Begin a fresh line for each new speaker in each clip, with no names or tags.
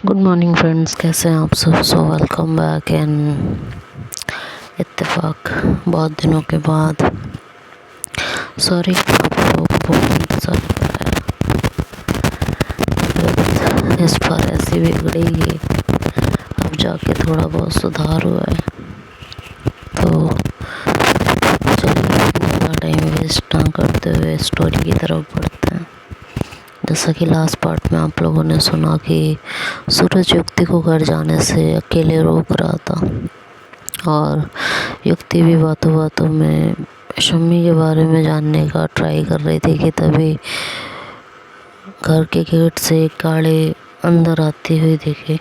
Good morning friends, कैसे हैं आप सब। सो वेलकम बैक एंड इत्तेफाक बहुत दिनों के बाद। सॉरी आप लोगों को बहुत इंतज़ार कराया। तबीयत इस बार ऐसी बिगड़ी है, अब जाके थोड़ा बहुत सुधार हुआ है। तो चलिए ज़्यादा टाइम वेस्ट ना करते हुए स्टोरी की तरफ बढ़ते हैं। जैसा कि लास्ट पार्ट में आप लोगों ने सुना कि सूरज युक्ति को घर जाने से अकेले रोक रहा था और युक्ति भी बातों बातों में शम्मी के बारे में जानने का ट्राई कर रही थी कि तभी घर के गेट से एक गाड़ी अंदर आती हुई दिखी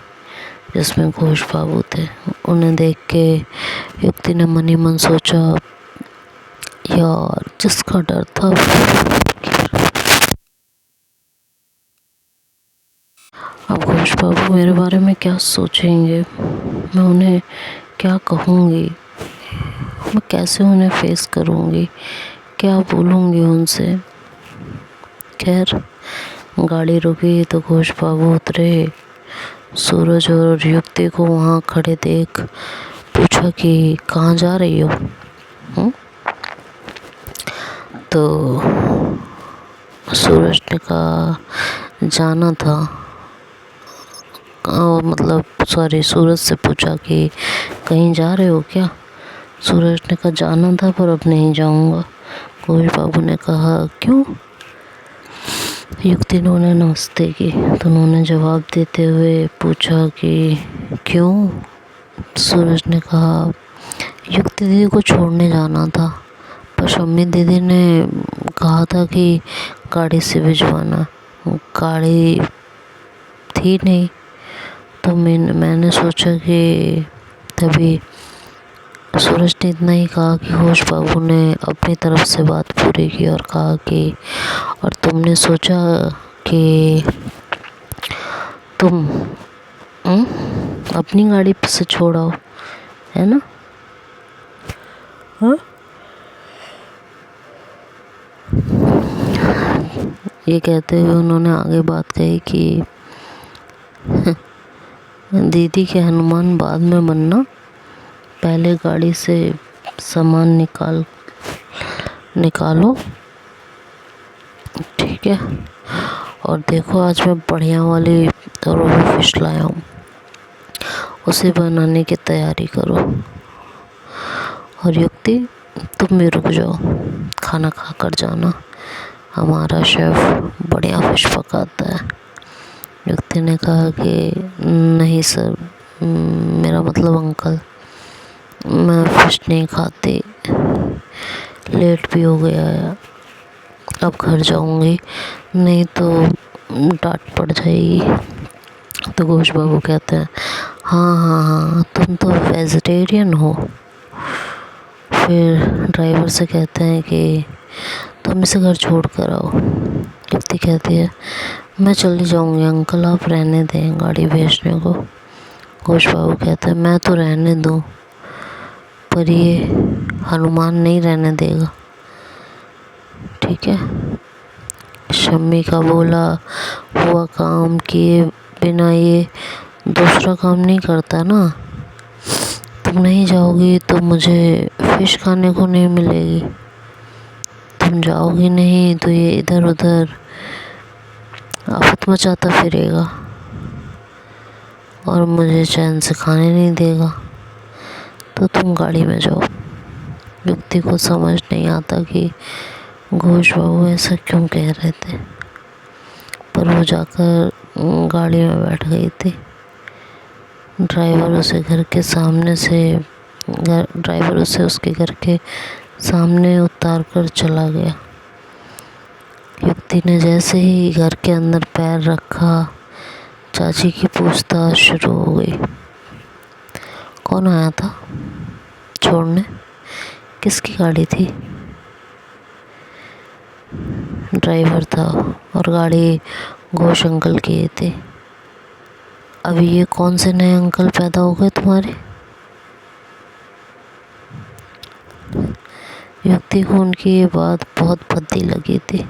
जिसमें घोष बाबू थे। उन्हें देख के युक्ति ने मन ही मन सोचा, यार जिसका डर था अब घोष बाबू मेरे बारे में क्या सोचेंगे, मैं उन्हें क्या कहूँगी, मैं कैसे उन्हें फेस करूँगी, क्या बोलूँगी उनसे। खैर गाड़ी रुकी तो घोष बाबू उतरे। सूरज और युक्ति को वहाँ खड़े देख पूछा कि कहाँ जा रही हो। तो सूरज ने कहा जाना था, सूरज से पूछा कि कहीं जा रहे हो क्या। सूरज ने कहा जाना था पर अब नहीं जाऊंगा। घोष बाबू ने कहा क्यों। युक्ति ने उन्हें नमस्ते की तो उन्होंने जवाब देते हुए पूछा कि क्यों। सूरज ने कहा युक्ति दीदी को छोड़ने जाना था पर शम्मी दीदी ने कहा था कि गाड़ी से भिजवाना। गाड़ी थी नहीं तो मैंने सोचा कि तभी सूरज ने इतना ही कहा कि घोष बाबू ने अपनी तरफ से बात पूरी की और कहा कि और तुमने सोचा कि तुम अपनी गाड़ी से छोड़ाओ, है ना। हाँ ये कहते हुए उन्होंने आगे बात कही कि दीदी के हनुमान बाद में बनना, पहले गाड़ी से सामान निकालो, ठीक है। और देखो आज मैं बढ़िया वाली रोहू फिश लाया हूँ, उसे बनाने की तैयारी करो। और युक्ति तुम भी रुक जाओ, खाना खा कर जाना, हमारा शेफ़ बढ़िया फिश पकाता है। युक्ति ने कहा कि नहीं सर, मेरा मतलब अंकल, मैं फिश नहीं खाती, लेट भी हो गया है, अब घर जाऊंगी, नहीं तो डांट पड़ जाएगी। तो घोष बाबू कहते हैं हाँ हाँ हाँ तुम तो वेजिटेरियन हो। फिर ड्राइवर से कहते हैं कि तुम इसे घर छोड़ कर आओ। युक्ति कहती है मैं चली जाऊंगी अंकल, आप रहने दें गाड़ी भेजने को। घोष बाबू कहते हैं मैं तो रहने दूं पर ये हनुमान नहीं रहने देगा, ठीक है। शम्मी का बोला हुआ काम किए बिना ये दूसरा काम नहीं करता ना। तुम नहीं जाओगी तो मुझे फिश खाने को नहीं मिलेगी, तुम जाओगी नहीं तो ये इधर उधर आफत मचाता फिरेगा और मुझे चैन से खाने नहीं देगा, तो तुम गाड़ी में जाओ। युक्ति को समझ नहीं आता कि घोष बाबू ऐसा क्यों कह रहे थे, पर वो जाकर गाड़ी में बैठ गई थी। ड्राइवर उसे उसके घर के सामने उतार कर चला गया। युक्ति ने जैसे ही घर के अंदर पैर रखा, चाची की पूछताछ शुरू हो गई। कौन आया था छोड़ने, किसकी गाड़ी थी। ड्राइवर था और गाड़ी घोष अंकल की थी। अभी ये कौन से नए अंकल पैदा हो गए तुम्हारे। युक्ति को उनकी ये बात बहुत भद्दी लगी थी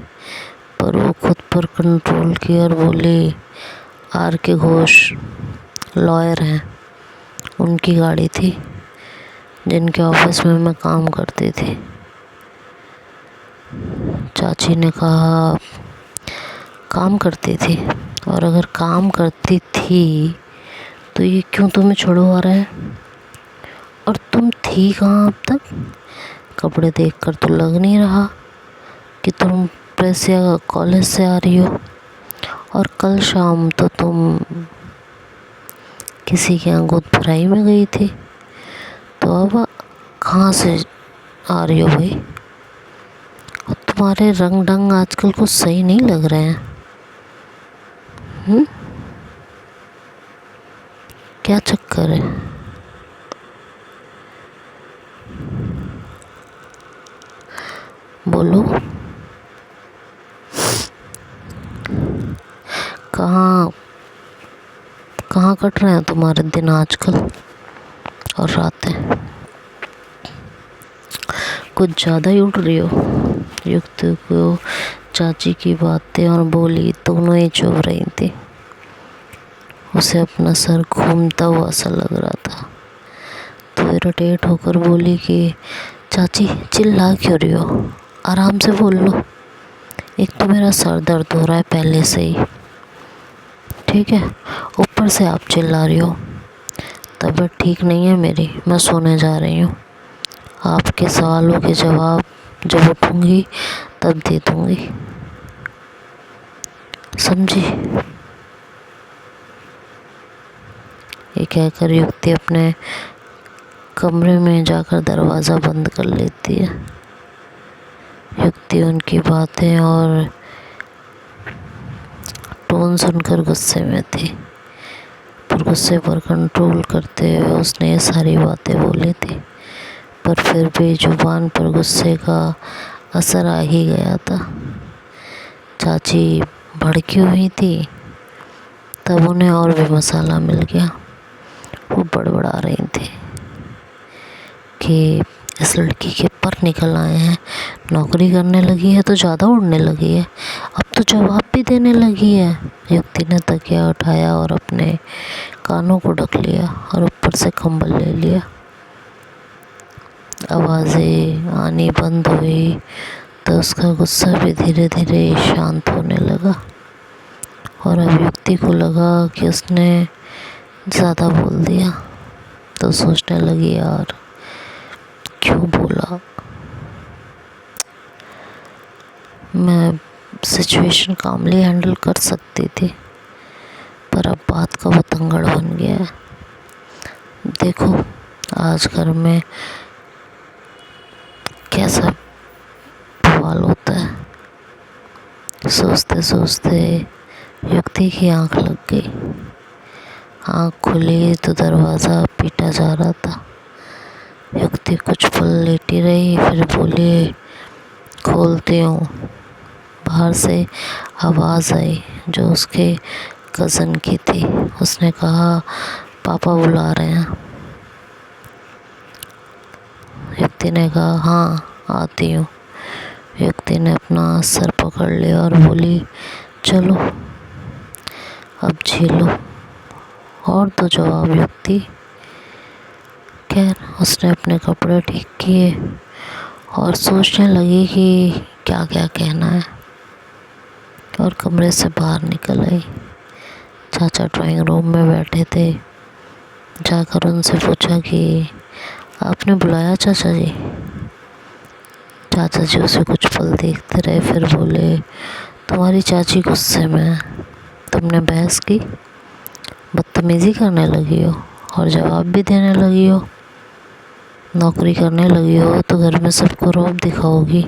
पर वो खुद पर कंट्रोल किया और बोली आर के घोष लॉयर हैं, उनकी गाड़ी थी, जिनके ऑफिस में मैं काम करती थी। चाची ने कहा काम करती थी, और अगर काम करती थी तो ये क्यों तुम्हें छुड़वा रहा है? और तुम थी कहाँ अब तक? कपड़े देखकर तो लग नहीं रहा कि तुम प्रेस या कॉलेज से आ रही हो, और कल शाम तो तुम किसी के यहाँ गोद भराई में गई थी, तो अब कहाँ से आ रही हो भाई? और तुम्हारे रंग ढंग आजकल कुछ सही नहीं लग रहे हैं। क्या चक्कर है? बोलो, कहाँ कहाँ कट रहे हैं तुम्हारे दिन आजकल और रातें? कुछ ज़्यादा ही उठ रही हो। युक्त को चाची की बातें और बोली दोनों ही चुभ रही थी। उसे अपना सर घूमता हुआ सा लग रहा था, तो इरिटेट होकर बोली कि चाची चिल्ला क्यों रही हो, आराम से बोल लो। एक तो मेरा सर दर्द हो रहा है पहले से ही, ठीक है, ऊपर से आप चिल्ला रही हो। तबीयत ठीक नहीं है मेरी, मैं सोने जा रही हूँ। आपके सवालों के जवाब जब उठूँगी तब दे दूँगी, समझी? ये कहकर युक्ति अपने कमरे में जाकर दरवाज़ा बंद कर लेती है। युक्ति उनकी बातें और टोन सुनकर गुस्से में थी, पर गुस्से पर कंट्रोल करते हुए उसने ये सारी बातें बोली थी, पर फिर भी जुबान पर गुस्से का असर आ ही गया था। चाची भड़की हुई थी, तब उन्हें और भी मसाला मिल गया। वो बड़बड़ा रही थी कि इस लड़की के पर निकल आए हैं, नौकरी करने लगी है तो ज़्यादा उड़ने लगी है, अब तो जवाब भी देने लगी है। युक्ति ने तकिया उठाया और अपने कानों को ढक लिया और ऊपर से कंबल ले लिया। आवाज़ें आनी बंद हुई तो उसका गुस्सा भी धीरे धीरे शांत होने लगा, और अब युक्ति को लगा कि उसने ज़्यादा बोल दिया, तो सोचने लगी यार क्यों बोला। मैं सिचुएशन कामली हैंडल कर सकती थी, पर अब बात का बतंगड़ बन गया है। देखो आज घर में कैसा बवाल होता है। सोचते सोचते युक्ति की आंख लग गई। आंख खुली तो दरवाज़ा पीटा जा रहा था। युक्ति कुछ पल लेटी रही, फिर बोली खोलती हूँ। बाहर से आवाज़ आई जो उसके कज़न की थी। उसने कहा पापा बुला रहे हैं। युक्ति ने कहा हाँ आती हूँ। युक्ति ने अपना सर पकड़ लिया और बोली चलो अब झेलो। और तो जवाब युक्ति। खैर उसने अपने कपड़े ठीक किए और सोचने लगी कि क्या क्या कहना है, और कमरे से बाहर निकल आई। चाचा ड्राइंग रूम में बैठे थे। जाकर उनसे पूछा कि आपने बुलाया चाचा जी? चाचा जी उसे कुछ पल देखते रहे, फिर बोले तुम्हारी चाची गुस्से में है, तुमने बहस की, बदतमीज़ी करने लगी हो और जवाब भी देने लगी हो। नौकरी करने लगी हो तो घर में सबको रौब दिखाओगी,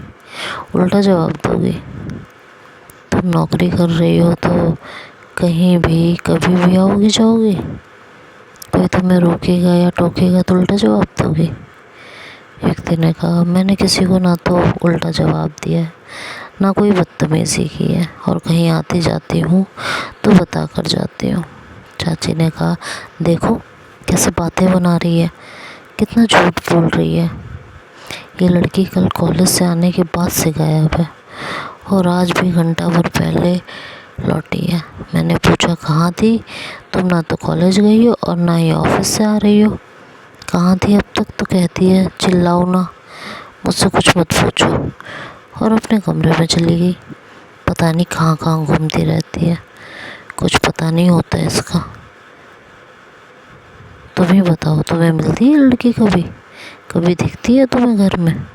उल्टा जवाब दोगी। तुम नौकरी कर रही हो तो कहीं भी कभी भी आओगी जाओगी, कोई तुम्हें रोकेगा या टोकेगा तो उल्टा जवाब दोगी। व्यक्ति ने कहा मैंने किसी को ना तो उल्टा जवाब दिया है, ना कोई बदतमीज़ी की है, और कहीं आती जाती हूँ तो बता कर जाती हूँ। चाची ने कहा देखो कैसे बातें बना रही है, कितना झूठ बोल रही है। ये लड़की कल कॉलेज से आने के बाद से गायब है, और आज भी घंटा भर पहले लौटी है। मैंने पूछा कहाँ थी तुम, ना तो कॉलेज गई हो और ना ही ऑफिस से आ रही हो, कहाँ थी अब तक? तो कहती है चिल्लाओ ना, मुझसे कुछ मत पूछो, और अपने कमरे में चली गई। पता नहीं कहाँ कहाँ घूमती रहती है, कुछ पता नहीं होता है इसका। तुम ही बताओ, तुम्हें मिलती है लड़की कभी? कभी दिखती है तुम्हें घर में?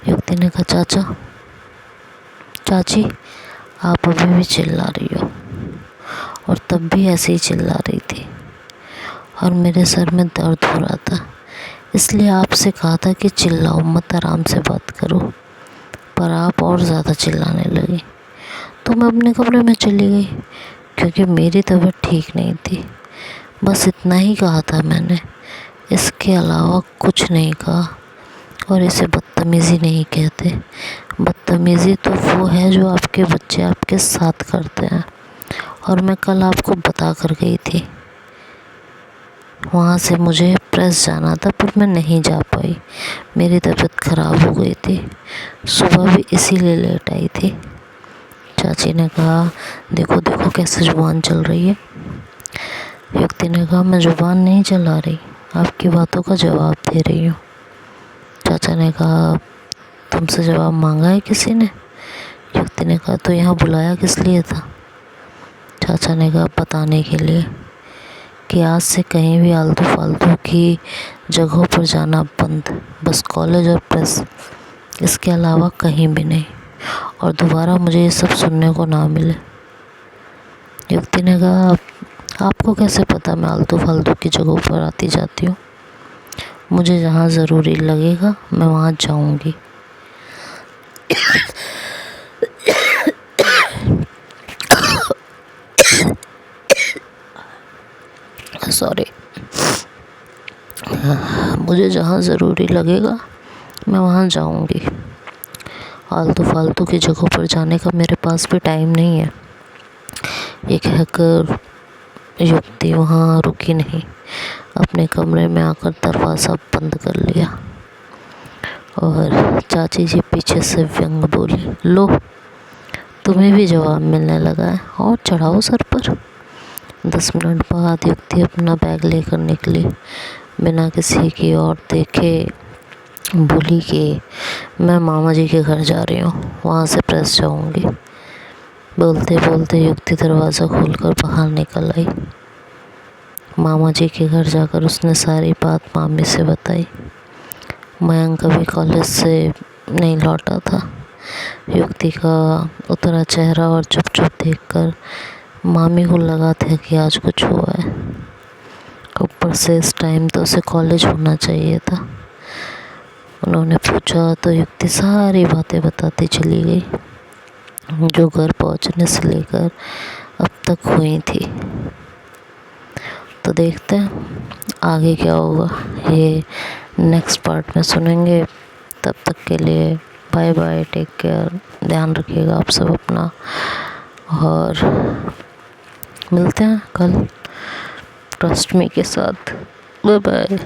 युक्ति ने कहा चाचा चाची आप अभी भी चिल्ला रही हो, और तब भी ऐसे ही चिल्ला रही थी, और मेरे सर में दर्द हो रहा था, इसलिए आपसे कहा था कि चिल्लाओ मत, आराम से बात करो, पर आप और ज़्यादा चिल्लाने लगी। तो मैं अपने कमरे में चली गई, क्योंकि मेरी तबीयत ठीक नहीं थी। बस इतना ही कहा था मैंने, इसके अलावा कुछ नहीं कहा। और इसे बदतमीज़ी नहीं कहते। बदतमीज़ी तो वो है जो आपके बच्चे आपके साथ करते हैं, और मैं कल आपको बता कर गई थी। वहाँ से मुझे प्रेस जाना था, पर मैं नहीं जा पाई, मेरी तबीयत ख़राब हो गई थी। सुबह भी इसीलिए लेट आई थी। चाची ने कहा देखो देखो कैसे ज़ुबान चल रही है। युक्ति ने कहा मैं ज़ुबान नहीं चला रही, आपकी बातों का जवाब दे रही हूँ। चाचा ने कहा तुमसे जवाब मांगा है किसी ने? युक्ति ने कहा तो यहाँ बुलाया किस लिए था? चाचा ने कहा बताने के लिए कि आज से कहीं भी आलतू फालतू की जगहों पर जाना बंद, बस कॉलेज और प्रेस, इसके अलावा कहीं भी नहीं, और दोबारा मुझे ये सब सुनने को ना मिले। युक्ति ने कहा आपको कैसे पता मैं आलतू फालतू की जगहों पर आती जाती हूँ? मुझे जहाँ ज़रूरी लगेगा मैं वहाँ जाऊँगी। सॉरी, मुझे जहाँ ज़रूरी लगेगा मैं वहाँ जाऊँगी। आलतू फालतू की जगहों पर जाने का मेरे पास भी टाइम नहीं है। ये कहकर युक्ति वहाँ रुकी नहीं, अपने कमरे में आकर दरवाज़ा बंद कर लिया। और चाची जी पीछे से व्यंग बोली लो तुम्हें भी जवाब मिलने लगा है, और चढ़ाओ सर पर। 10 मिनट बाद युक्ति अपना बैग लेकर निकली, बिना किसी की ओर देखे बोली कि मैं मामा जी के घर जा रही हूँ, वहाँ से प्रेस जाऊँगी। बोलते बोलते युक्ति दरवाज़ा खोलकर बाहर निकल आई। मामा जी के घर जाकर उसने सारी बात मामी से बताई। मयंक अभी कॉलेज से नहीं लौटा था। युक्ति का उतरा चेहरा और चुप चुप देखकर मामी को लगा था कि आज कुछ हुआ है। ऊपर से इस टाइम तो उसे कॉलेज होना चाहिए था। उन्होंने पूछा तो युक्ति सारी बातें बताती चली गई, जो घर पहुंचने से लेकर अब तक हुई थी। तो देखते हैं आगे क्या होगा, ये नेक्स्ट पार्ट में सुनेंगे। तब तक के लिए बाय बाय, टेक केयर, ध्यान रखिएगा आप सब अपना, और मिलते हैं कल ट्रस्ट मी के साथ। Bye bye.